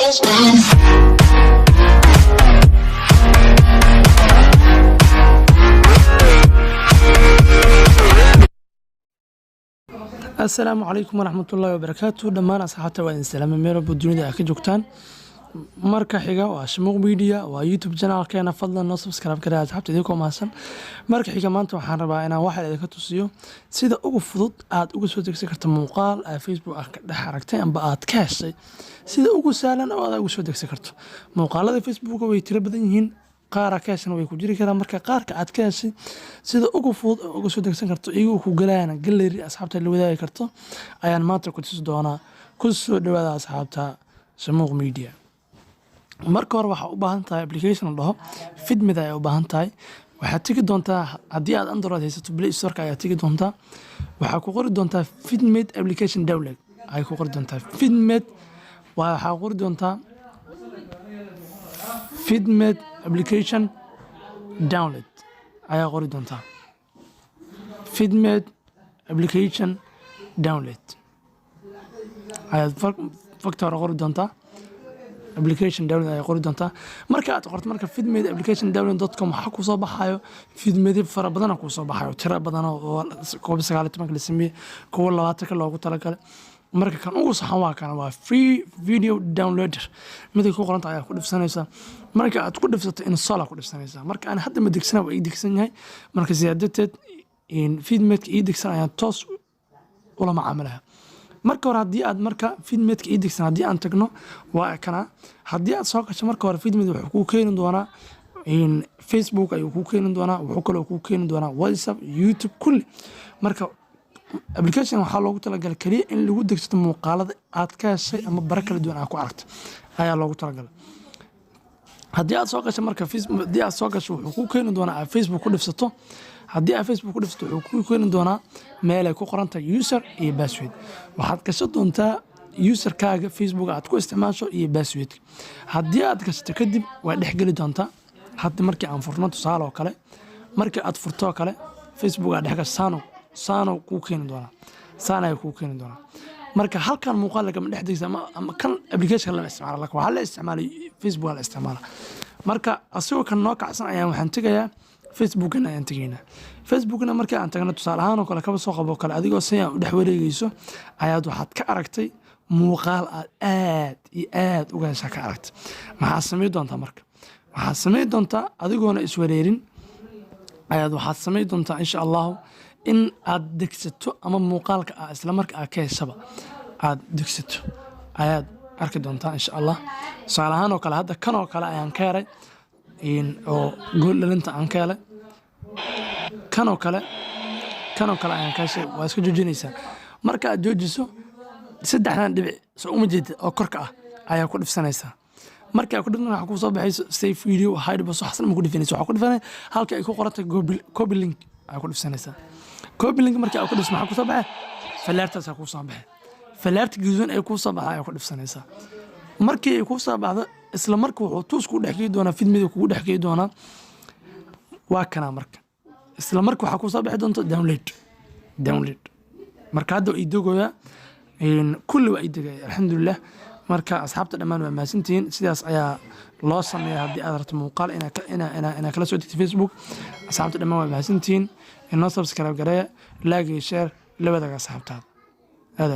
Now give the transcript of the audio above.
السلام عليكم ورحمة الله وبركاته. دمان أصحابتا وإن سلام ميرو بدوني أكيد جوكتان marka xiga waa Shamuuq Media waa YouTube channel-keena fadlan noo subscribe gareeya asxaabta idinku maasan marka xiga maanta waxaan rabaa inaan wax idinka tusiyo sida ugu fudud aad uga soo degsan karto muuqaal Facebook ka dhex aragtay amba aad ka heshay sida ugu sahlan oo aad uga soo degsan karto muuqaalada Facebook way tiro badan yihiin qaar ka heshan way ku jiri karaan marka qaarka aad ka heshay sida ugu fudud oo uga soo degsan karto iyagu ku galayna gallery asxaabta la wadaagi karto ayaan maanta ku tusi doonaa ku soo dhawaada asxaabta Shamuuq Media marka hore waxa u baahan tahay application dhaho Fidmid ay u baahan tahay waxa tagi doontaa hadii aad Android haysato Play Store ka ayaa tagi doontaa waxa ku qori doontaa Fidmid application download ay ku qori doontaa Fidmid waxa qori doontaa Fidmid application download ayaa qori doontaa Fidmid application download ayaa factor qori doontaa application download ay qori doontaa marka aad qorto marka Fidmid application download.com waxa ku soo baxayo Fidmid fara badan ku soo baxayo tiro badan oo koob 19 la sameeyay kuwa 20 loogu talagalay marka kan ugu saxan waa free video downloader mid ku qoranta ayaa ku dhifsanaysa marka aad ku dhifsato install ku dhifsanaysa marka aan hadda ma degsana waa deegsan yahay marka siyaadateed in Fidmid ka deegsan ayaa toos ula macaamilaya marka hore hadii aad marka Fidmid ka deegsan hadii aan tagno waa kana hadii aad soo gasho marka hore Fidmid wuxuu ku keenin doonaa in Facebook ayuu ku keenin doonaa wuxuu kale ku keenin doonaa WhatsApp YouTube kulli marka application waxa loogu talagalay kaliya in lagu degsato muuqaalada aad ka heshay ama barakala duwan aad ku aragto ayaa loogu talagalay hadii aad soo gasho marka Facebook hadii aad soo gasho wuxuu ku keenin doonaa Facebook ku dhifsato hadii aad Facebook ku dhifsato wuxuu ku keenin doonaa meel ay ku qoran tahay user iyo password waxaad gasho doontaa user-kaaga Facebook aad ku isticmaasho iyo password hadii aad gashato kadib waa dhex gali doontaa hadda markii aan furno tusaale oo kale markii aad furto kale Facebook aad dhex gasho saano ku keenin doonaa saana ku keenin doonaa marka halkan muuqaal laga dhex degsa ama kan application la isticmaalo waxa la isticmaalay Facebook la isticmaala marka asoo kan noo kacsan ayaan waxaan tagayaa Facebook-na ayaan tagaynaa Facebook-na marka aan tagno tusaale ahaan oo kale kaba soo qabo kale adigoo sayaan u dhex wareegayso ayaad waxaad ka aragtay muuqaal aad iyo aad uga hesha ka aragtay maxaa sameey doontaa marka waxaad sameey doontaa adigoona iswareerin ayaad waxaad sameey doontaa insha Allah in aad degsato ama muuqaalka isla marka aad ka heshaba aad degsato ayaad arki doontaa insha Allah salahan oo kale hadda kan oo kale ayaan ka yaray in oo gool dhalinta aan ka helay kan oo kale ayaan ka heshay waa isku joojinaysaa marka aad joojiso saddexdan dhibic soo uma jeedid oo korka ah ayaa ku dhifsanaysaa marka ku dhifnaa waxa ku soo baxayso save video hide bas waxsan ma ku dhifanayso waxa ku dhifanay halka ay ku qorantay copy link ayaa ku dhifsanaysaa copy link marka aad ku dhifso waxa ku soo baxay falaartaas ku soo baxay falaarta guduudan ay ku soo baxay ayaa ku dhifsanaysaa markii ay ku soo baxdo isla marka wuxuu toos ku dhaxkay doonaa Fidmid ku dhaxkay doonaa waa kana marka isla marka waxa ku soo bixi doonto download marka hadda ay dogoya in kulli waa ay dogay alxamdulillah marka asxaabta dhamaan waa maasantiin sidaas ayaa loo sameeyaa hadii aad rabto muuqaal ina kala soo degto Facebook asxaabta dhamaan waa maasantiin inoo subscribe gareeya like iyo share labadaas asxaabtaada aad